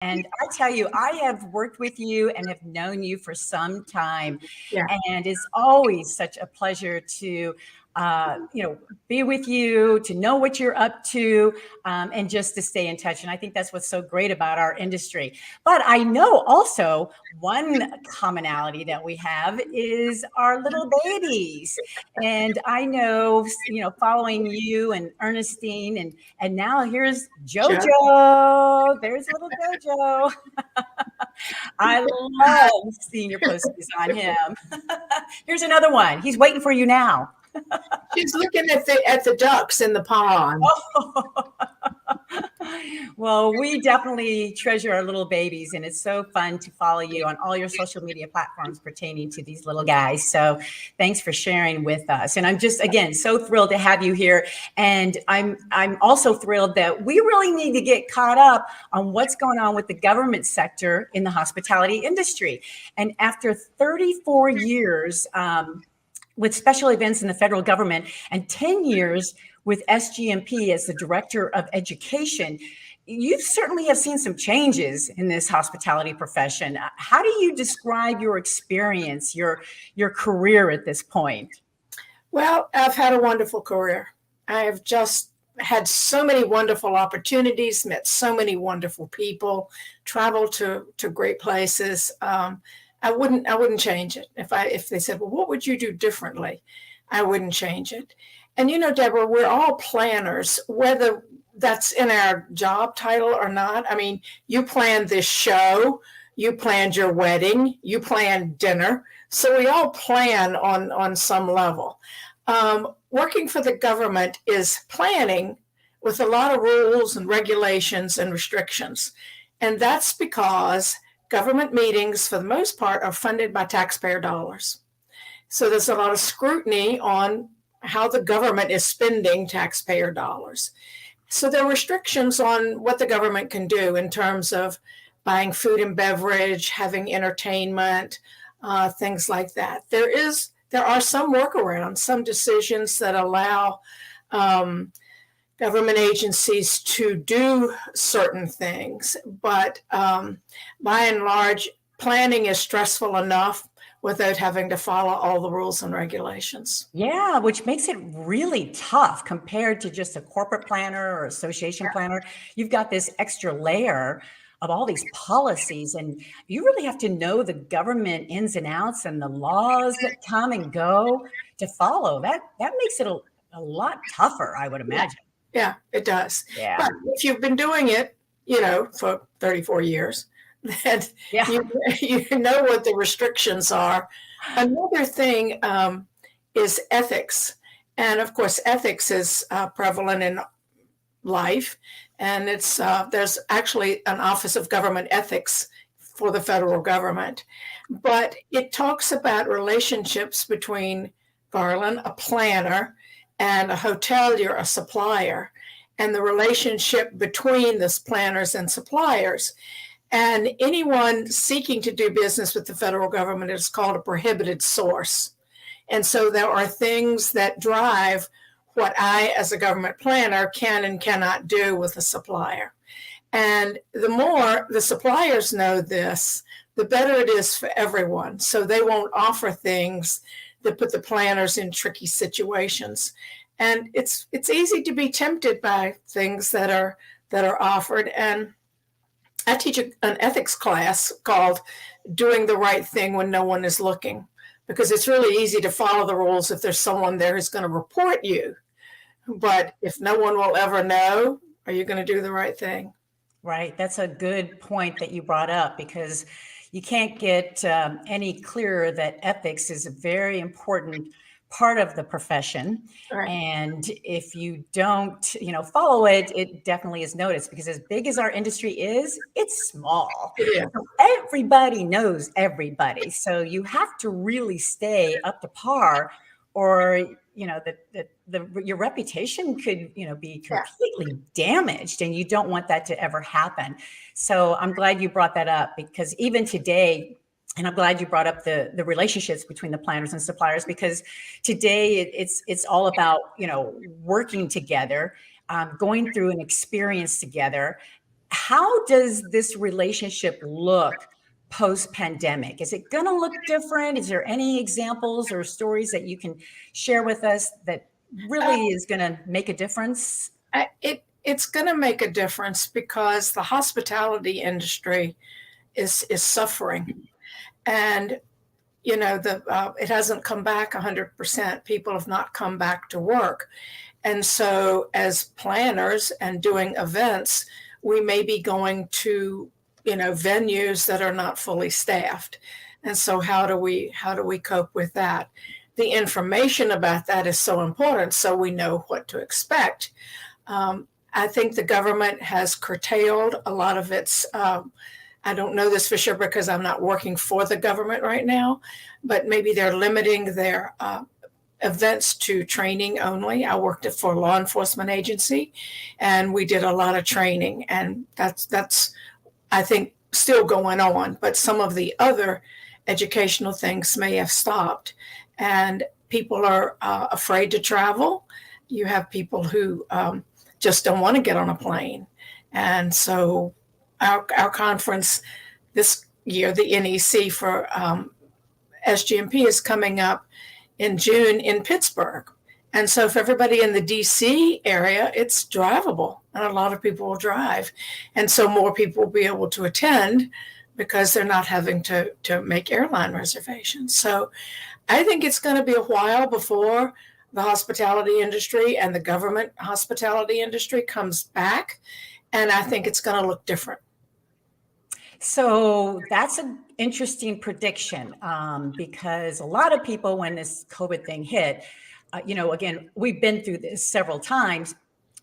And I tell you, I have worked with you and have known you for some time. Yeah. And it's always such a pleasure to, be with you, to know what you're up to, and just to stay in touch. And I think that's what's so great about our industry. But I know also one commonality that we have is our little babies. And I know, following you and Ernestine, and now here's JoJo. There's little JoJo. I love seeing your postings on him. Here's another one. He's waiting for you now. She's looking at the ducks in the pond. Oh. Well, we definitely treasure our little babies, and it's so fun to follow you on all your social media platforms pertaining to these little guys. So thanks for sharing with us. And I'm just, again, so thrilled to have you here. And I'm also thrilled that we really need to get caught up on what's going on with the government sector in the hospitality industry. And after 34 years, with special events in the federal government and 10 years with SGMP as the director of education, you certainly have seen some changes in this hospitality profession. How do you describe your experience, your career at this point? Well, I've had a wonderful career. I have just had so many wonderful opportunities, met so many wonderful people, traveled to great places. I wouldn't change it. If they said, well, what would you do differently? I wouldn't change it. And Deborah, we're all planners, whether that's in our job title or not. I mean, you planned this show, you planned your wedding, you planned dinner. So we all plan on some level. Working for the government is planning with a lot of rules and regulations and restrictions. And that's because government meetings, for the most part, are funded by taxpayer dollars. So there's a lot of scrutiny on how the government is spending taxpayer dollars. So there are restrictions on what the government can do in terms of buying food and beverage, having entertainment, things like that. There are some workarounds, some decisions that allow government agencies to do certain things, but by and large, planning is stressful enough without having to follow all the rules and regulations. Yeah, which makes it really tough compared to just a corporate planner or association planner. You've got this extra layer of all these policies, and you really have to know the government ins and outs and the laws that come and go to follow. That makes it a lot tougher, I would imagine. Yeah, it does. Yeah. But if you've been doing it, for 34 years, then you know what the restrictions are. Another thing is ethics. And of course, ethics is prevalent in life. And there's actually an Office of Government Ethics for the federal government. But it talks about relationships between Garland, a planner, and a hotelier, a supplier, and the relationship between the planners and suppliers. And anyone seeking to do business with the federal government is called a prohibited source. And so there are things that drive what I, as a government planner, can and cannot do with a supplier. And the more the suppliers know this, the better it is for everyone. So they won't offer things that put the planners in tricky situations. And it's easy to be tempted by things that are offered. And I teach an ethics class called Doing the Right Thing When No One Is Looking, because it's really easy to follow the rules if there's someone there who's going to report you. But if no one will ever know, are you going to do the right thing? Right. That's a good point that you brought up, because you can't get any clearer that ethics is a very important part of the profession. Right. And if you don't, follow it, it definitely is noticed, because as big as our industry is, it's small. Yeah. Everybody knows everybody. So you have to really stay up to par, or your reputation could be completely damaged, and you don't want that to ever happen. So I'm glad you brought that up, because even today, and I'm glad you brought up the relationships between the planners and suppliers, because today it's all about working together, going through an experience together. how does this relationship look post-pandemic? Is it going to look different? Is there any examples or stories that you can share with us that really is going to make a difference? It's going to make a difference because the hospitality industry is suffering, and it hasn't come back 100%. People have not come back to work, and so as planners and doing events, we may be going to venues that are not fully staffed, and so how do we cope with that? The information about that is so important, so we know what to expect. I think the government has curtailed a lot of its, I don't know this for sure because I'm not working for the government right now, but maybe they're limiting their events to training only. I worked for a law enforcement agency, and we did a lot of training, and that's I think still going on, but some of the other educational things may have stopped, and people are afraid to travel. You have people who just don't want to get on a plane. And so our conference this year, the NEC for SGMP, is coming up in June in Pittsburgh. And so for everybody in the DC area, it's drivable, and a lot of people will drive. And so more people will be able to attend because they're not having to make airline reservations. So I think it's going to be a while before the hospitality industry and the government hospitality industry comes back. And I think it's going to look different. So that's an interesting prediction because a lot of people, when this COVID thing hit, again, we've been through this several times.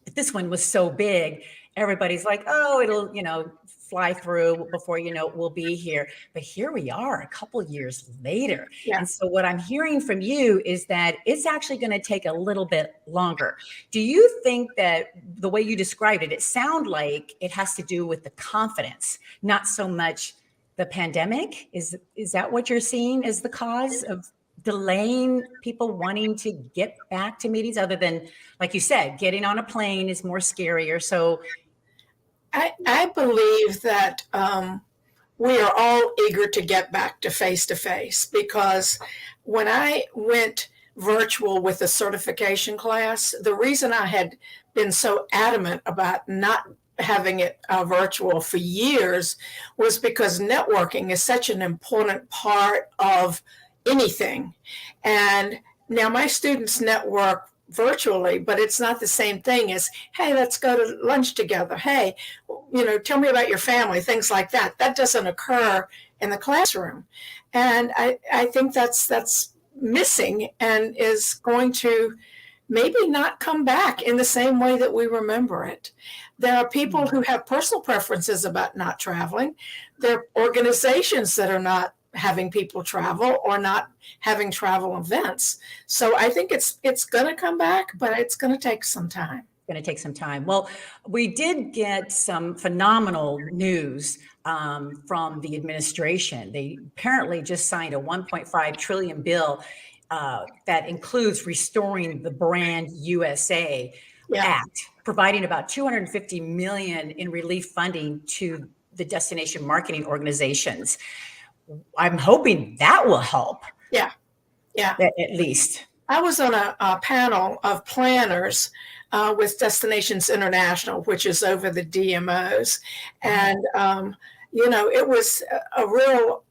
But this one was so big. Everybody's like, oh, it'll, fly through before, we'll be here. But here we are a couple of years later. Yeah. And so what I'm hearing from you is that it's actually going to take a little bit longer. Do you think that the way you described it, it sounds like it has to do with the confidence, not so much the pandemic? Is that what you're seeing as the cause of delaying people wanting to get back to meetings, other than, like you said, getting on a plane is more scarier? So I believe that we are all eager to get back to face, because when I went virtual with the certification class, the reason I had been so adamant about not having it virtual for years was because networking is such an important part of anything. And now my students network virtually, but it's not the same thing as, hey, let's go to lunch together. Hey, tell me about your family, things like that. That doesn't occur in the classroom. And I think that's missing and is going to maybe not come back in the same way that we remember it. There are people who have personal preferences about not traveling. There are organizations that are not having people travel or not having travel events. So I think it's going to come back, but it's going to take some time. Going to take some time. Well, we did get some phenomenal news from the administration. They apparently just signed a 1.5 trillion bill that includes restoring the Brand USA Act, providing about 250 million in relief funding to the destination marketing organizations. I'm hoping that will help. Yeah. At least. I was on a panel of planners with Destinations International, which is over the DMOs. And, it was a real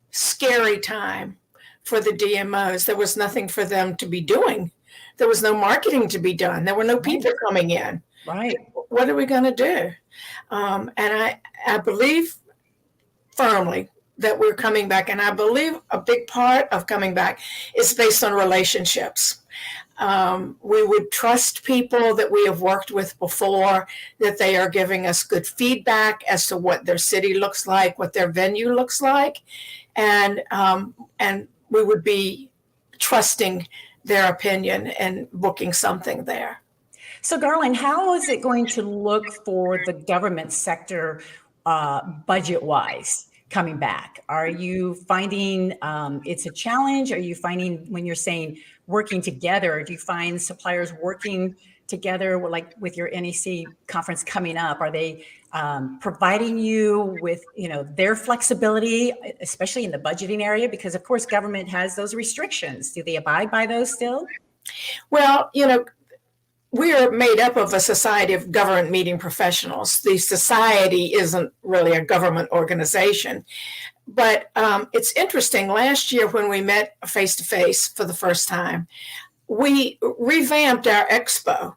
scary time for the DMOs. There was nothing for them to be doing. There was no marketing to be done. There were no people coming in. Right. What are we going to do? And I believe firmly that we're coming back. And I believe a big part of coming back is based on relationships. We would trust people that we have worked with before, that they are giving us good feedback as to what their city looks like, what their venue looks like. And we would be trusting their opinion and booking something there. So Garland, how is it going to look for the government sector budget-wise coming back? Are you finding it's a challenge? Are you finding, when you're saying working together, do you find suppliers working together, like with your NEC conference coming up? Are they providing you with, their flexibility, especially in the budgeting area? Because of course, government has those restrictions. Do they abide by those still? Well, we are made up of a society of government meeting professionals. The society isn't really a government organization. But it's interesting. Last year when we met face-to-face for the first time, we revamped our expo,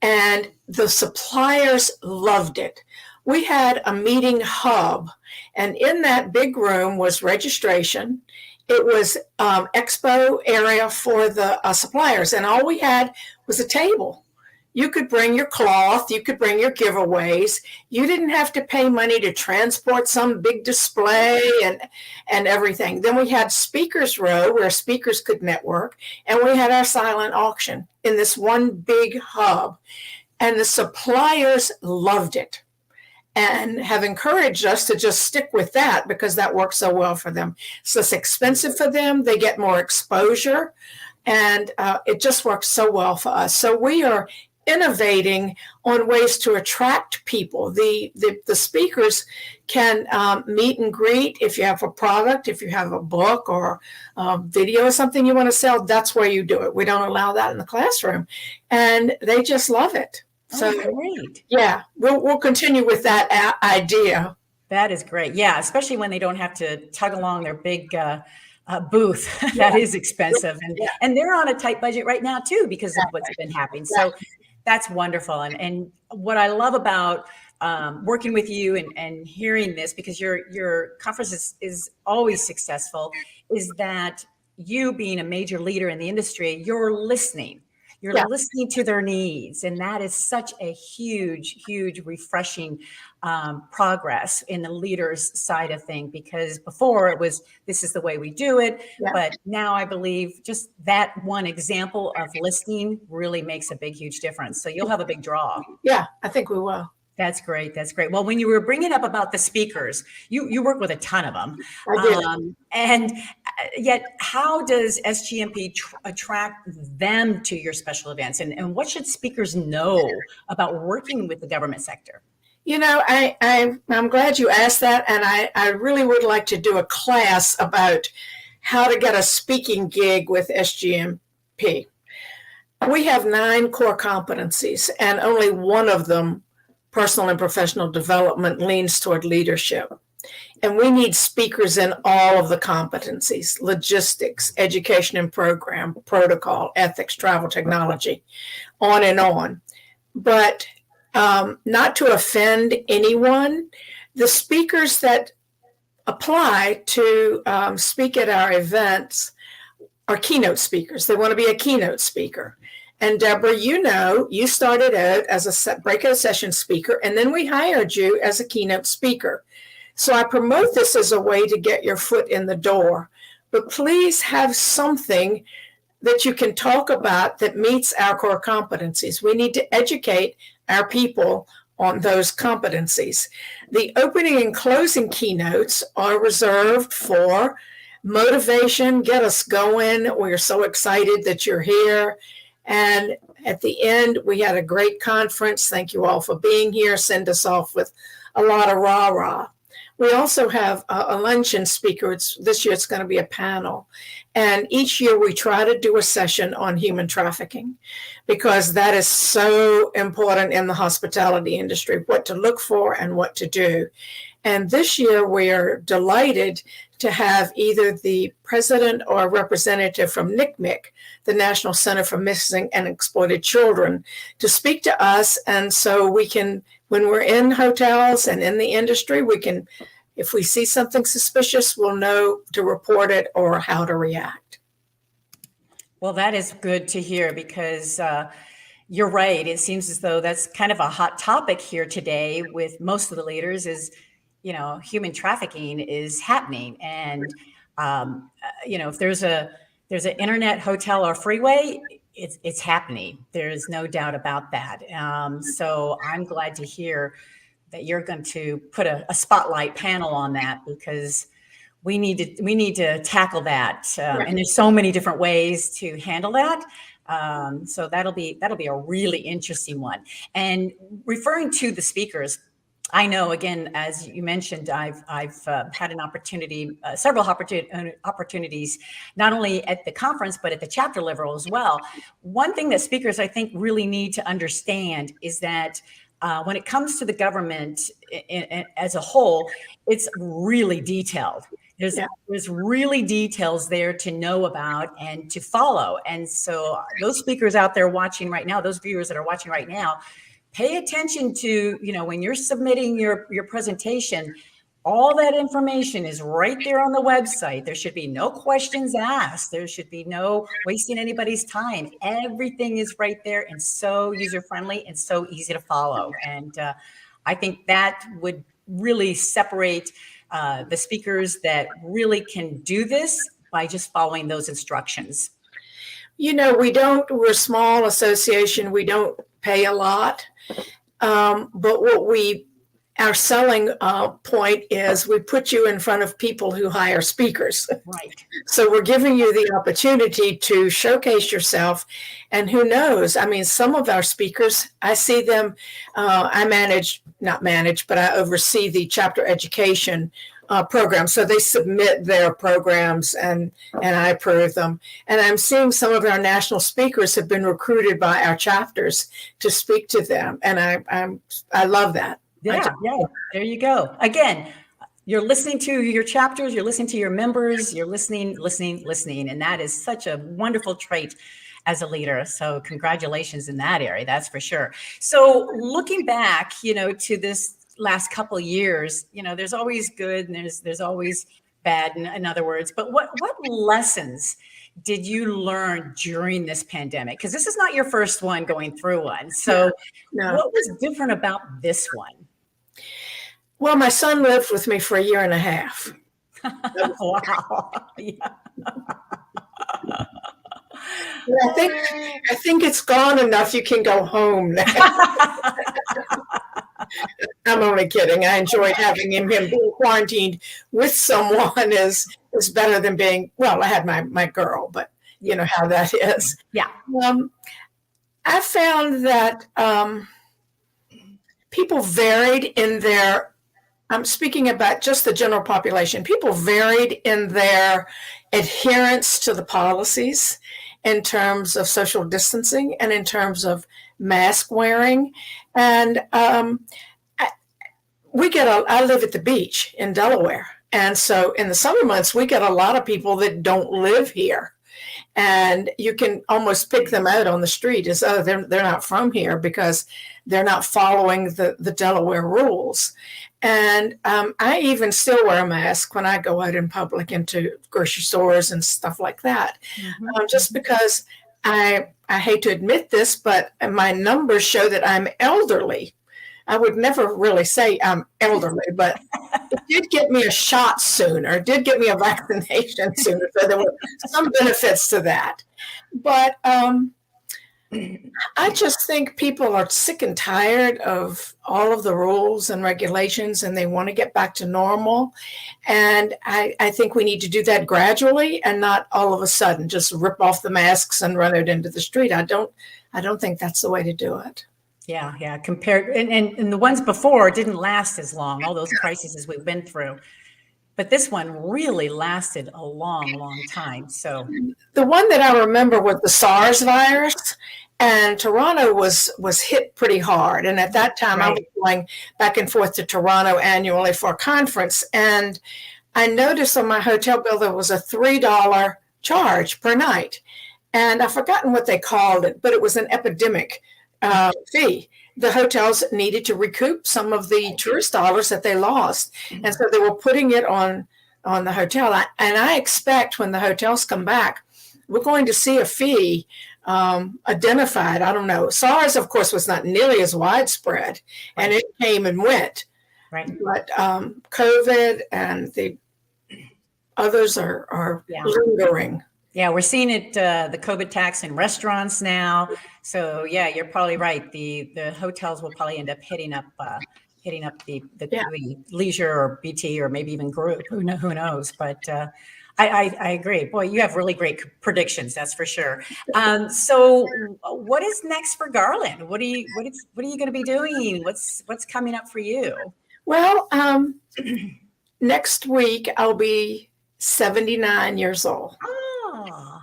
and the suppliers loved it. We had a meeting hub, and in that big room was registration. It was expo area for the suppliers, and all we had was a table. You could bring your cloth, you could bring your giveaways. You didn't have to pay money to transport some big display and everything. Then we had speakers row where speakers could network, and we had our silent auction in this one big hub. And the suppliers loved it and have encouraged us to just stick with that because that works so well for them. It's less expensive for them. They get more exposure, and it just works so well for us. So we are innovating on ways to attract people. The speakers can meet and greet. If you have a product, if you have a book or video or something you want to sell, that's where you do it. We don't allow that in the classroom, and they just love it. So great. Yeah, we'll continue with that idea. That is great. Yeah, especially when they don't have to tug along their big booth. That is expensive, and they're on a tight budget right now too because of what's been happening. So that's wonderful. And what I love about working with you and hearing this, because your conference is always successful, is that you being a major leader in the industry, you're listening. You're listening to their needs. And that is such a huge, huge, refreshing progress in the leader's side of things, because before it was, this is the way we do it. Yeah. But now I believe just that one example of listening really makes a big, huge difference. So you'll have a big draw. Yeah, I think we will. That's great. That's great. Well, when you were bringing up about the speakers, you work with a ton of them. I did. And yet, how does SGMP attract them to your special events? And what should speakers know about working with the government sector? I'm glad you asked that. And I really would like to do a class about how to get a speaking gig with SGMP. We have 9 core competencies, and only one of them, personal and professional development, leans toward leadership. And we need speakers in all of the competencies: logistics, education and program, protocol, ethics, travel, technology, on and on. But not to offend anyone, the speakers that apply to speak at our events are keynote speakers. They want to be a keynote speaker. And Deborah, you started out as a breakout session speaker, and then we hired you as a keynote speaker. So I promote this as a way to get your foot in the door. But please have something that you can talk about that meets our core competencies. We need to educate our people on those competencies. The opening and closing keynotes are reserved for motivation, get us going. We're so excited that you're here. And at the end, we had a great conference. Thank you all for being here. Send us off with a lot of rah-rah. We also have a luncheon speaker. This year, it's going to be a panel. And each year, we try to do a session on human trafficking, because that is so important in the hospitality industry, what to look for and what to do. And this year, we are delighted to have either the president or a representative from NCMEC, the National Center for Missing and Exploited Children, to speak to us. And so we can, when we're in hotels and in the industry, we can, if we see something suspicious, we'll know to report it or how to react. Well, that is good to hear, because you're right. It seems as though that's kind of a hot topic here today with most of the leaders is, human trafficking is happening. And, if there's an internet, hotel, or freeway, it's happening. There's no doubt about that. So I'm glad to hear that you're going to put a spotlight panel on that, because we need to tackle that. And there's so many different ways to handle that. So that'll be a really interesting one. And referring to the speakers, I know, again, as you mentioned, I've had an opportunity, several opportunities, not only at the conference, but at the chapter level as well. One thing that speakers, I think, really need to understand is that when it comes to the government as a whole, it's really detailed. There's really details there to know about and to follow. And so those speakers out there watching right now, those viewers that are watching right now, pay attention to, when you're submitting your presentation, all that information is right there on the website. There should be no questions asked. There should be no wasting anybody's time. Everything is right there and so user-friendly and so easy to follow. And I think that would really separate the speakers that really can do this by just following those instructions. We're a small association. We don't pay a lot. But our selling point is we put you in front of people who hire speakers. Right. So we're giving you the opportunity to showcase yourself. And who knows? I mean, some of our speakers, I see them, not manage, but I oversee the chapter education program. So they submit their programs and I approve them. And I'm seeing some of our national speakers have been recruited by our chapters to speak to them. And I love that. Yeah, there you go. Again, you're listening to your chapters, you're listening to your members, you're listening. And that is such a wonderful trait as a leader. So congratulations in that area, that's for sure. So looking back, to this last couple of years, there's always good and there's always bad, in other words. But what lessons did you learn during this pandemic? Because this is not your first one going through one. So what was different about this one? Well, my son lived with me for 1.5 years. Wow. Yeah. I think it's gone enough. You can go home now. I'm only kidding. I enjoyed having him. Being quarantined with someone is better than being, well, I had my girl, but you know how that is. Yeah. I found that people varied in their, I'm speaking about just the general population, people varied in their adherence to the policies in terms of social distancing and in terms of mask wearing. And I live at the beach in Delaware. And so in the summer months, we get a lot of people that don't live here. And you can almost pick them out on the street as, oh, they're not from here because they're not following the Delaware rules. And I even still wear a mask when I go out in public into grocery stores and stuff like that, just because I hate to admit this, but my numbers show that I'm elderly. I would never really say I'm elderly, but it did get me a shot sooner. It did get me a vaccination sooner. So there were some benefits to that. But I just think people are sick and tired of all of the rules and regulations, and they want to get back to normal. And I think we need to do that gradually and not all of a sudden just rip off the masks and run out into the street. I don't think that's the way to do it. Yeah. Compared and the ones before didn't last as long, all those crises we've been through. But this one really lasted a long, long time. So the one that I remember was the SARS virus, and Toronto was hit pretty hard. And at that time, I was going back and forth to Toronto annually for a conference. And I noticed on my hotel bill there was a $3 charge per night. And I've forgotten what they called it, but it was an epidemic fee. The hotels needed to recoup some of the tourist dollars that they lost. And so they were putting it on the hotel. And I expect when the hotels come back, we're going to see a fee identified. I don't know. SARS, of course, was not nearly as widespread, and it came and went. Right. But COVID and the others are lingering. Yeah, we're seeing it, the COVID tax in restaurants now. So yeah, you're probably right. The hotels will probably end up hitting up the leisure or BT or maybe even group. Who knows? But I agree. Boy, you have really great predictions. That's for sure. So what is next for Garland? What are you going to be doing? What's coming up for you? Well, next week I'll be 79 years old. Oh,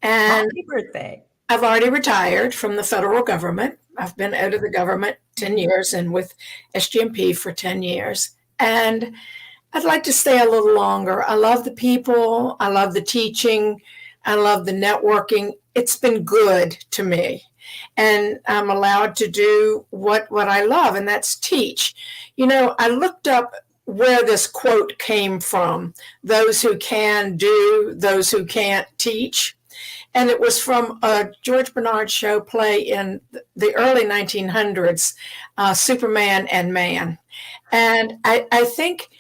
and happy birthday. I've already retired from the federal government. I've been out of the government 10 years and with SGMP for 10 years. And I'd like to stay a little longer. I love the people. I love the teaching. I love the networking. It's been good to me. And I'm allowed to do what I love, and that's teach. You know, I looked up where this quote came from: those who can do, those who can't teach. And it was from a George Bernard Shaw play in the early 1900s, Superman and Man. And I think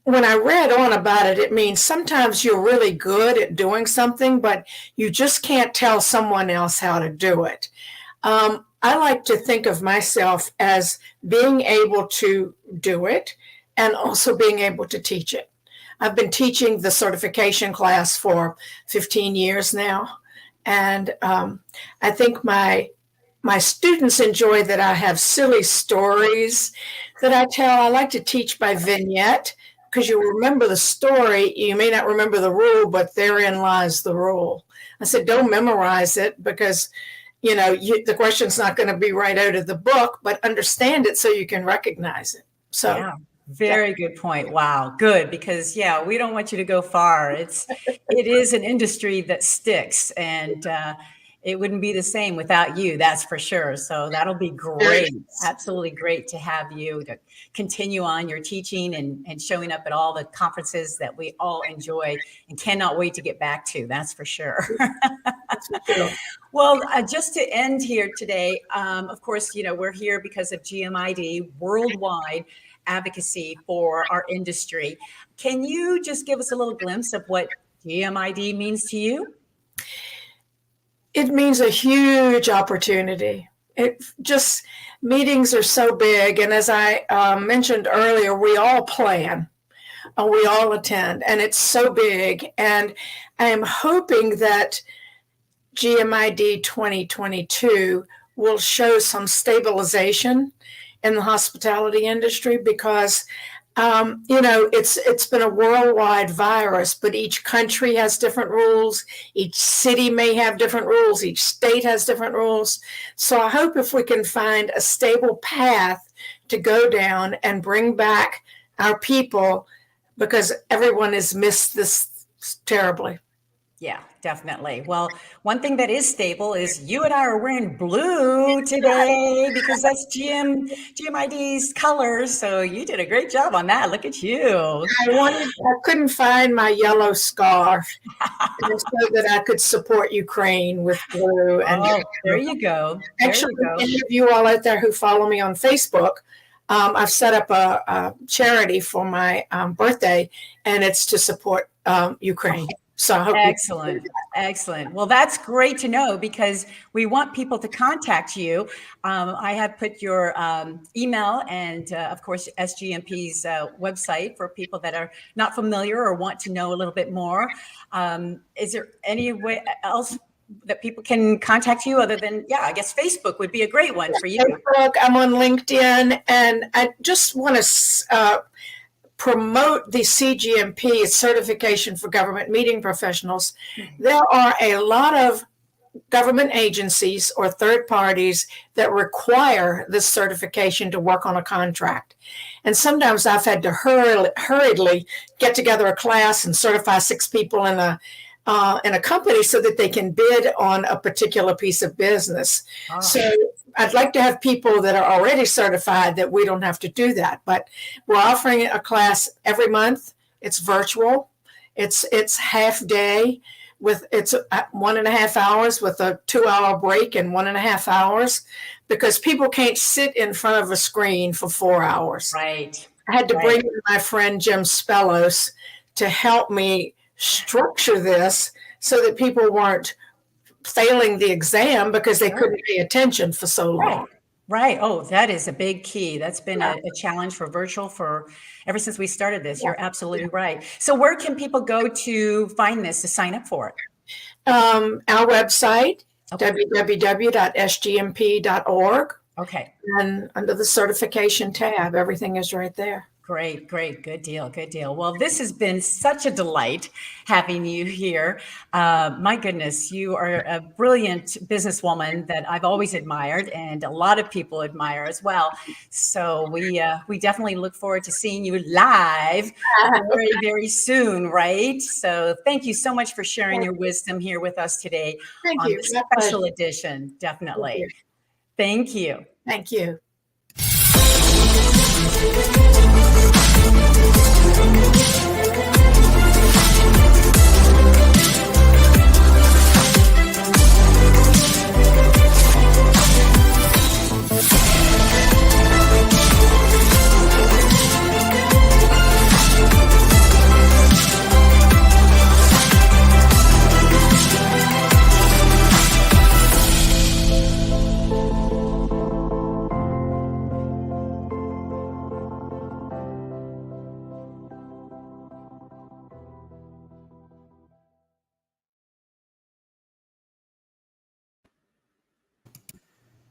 when I read on about it, it means sometimes you're really good at doing something, but you just can't tell someone else how to do it. I like to think of myself as being able to do it and also being able to teach it. I've been teaching the certification class for 15 years now. And I think my students enjoy that I have silly stories that I tell. I like to teach by vignette because you remember the story. You may not remember the rule, but therein lies the rule. I said, don't memorize it because, you know, the question's not going to be right out of the book, but understand it so you can recognize it. So. Yeah. Very good point. Wow. Good. Because we don't want you to go far. It is an industry that sticks, and it wouldn't be the same without you. That's for sure. So that'll be great. Absolutely great to have you to continue on your teaching and showing up at all the conferences that we all enjoy and cannot wait to get back to. That's for sure. Well, just to end here today, of course, we're here because of GMID worldwide advocacy for our industry. Can you just give us a little glimpse of what GMID means to you? It means a huge opportunity. Meetings are so big. And as I mentioned earlier, we all plan, we all attend, and it's so big. And I am hoping that GMID 2022 will show some stabilization in the hospitality industry because, it's been a worldwide virus, but each country has different rules. Each city may have different rules. Each state has different rules. So I hope if we can find a stable path to go down and bring back our people, because everyone has missed this terribly. Yeah, definitely. Well, one thing that is stable is you and I are wearing blue today because that's GMID's colors. So you did a great job on that. Look at you. I couldn't find my yellow scarf so that I could support Ukraine with blue. And there you go. Actually, any of you all out there who follow me on Facebook, I've set up a charity for my birthday, and it's to support Ukraine. So I hope Excellent. Well, that's great to know because we want people to contact you. I have put your email and, of course, SGMP's website for people that are not familiar or want to know a little bit more. Is there any way else that people can contact you other than, I guess Facebook would be a great one for you? Facebook, I'm on LinkedIn, and I just want to promote the CGMP, Certification for Government Meeting Professionals. There are a lot of government agencies or third parties that require this certification to work on a contract. And sometimes I've had to hurriedly get together a class and certify 6 people in a company so that they can bid on a particular piece of business. Oh. So I'd like to have people that are already certified that we don't have to do that. But we're offering a class every month. It's virtual. It's half day it's 1.5 hours with a 2-hour break and 1.5 hours because people can't sit in front of a screen for 4 hours. Right. I had to bring in my friend Jim Spellos to help me structure this so that people weren't failing the exam because they couldn't pay attention for so long. Right. Oh, that is a big key. That's been a challenge for virtual for ever since we started this. You're absolutely right. So where can people go to find this, to sign up for it? Our website, www.sgmp.org. Okay. And under the certification tab, everything is right there. Great, great. Good deal. Good deal. Well, this has been such a delight having you here. My goodness, you are a brilliant businesswoman that I've always admired, and a lot of people admire as well. So we definitely look forward to seeing you live very, very soon, right? So thank you so much for sharing your wisdom here with us today on this special edition. Definitely. Thank you. Thank you.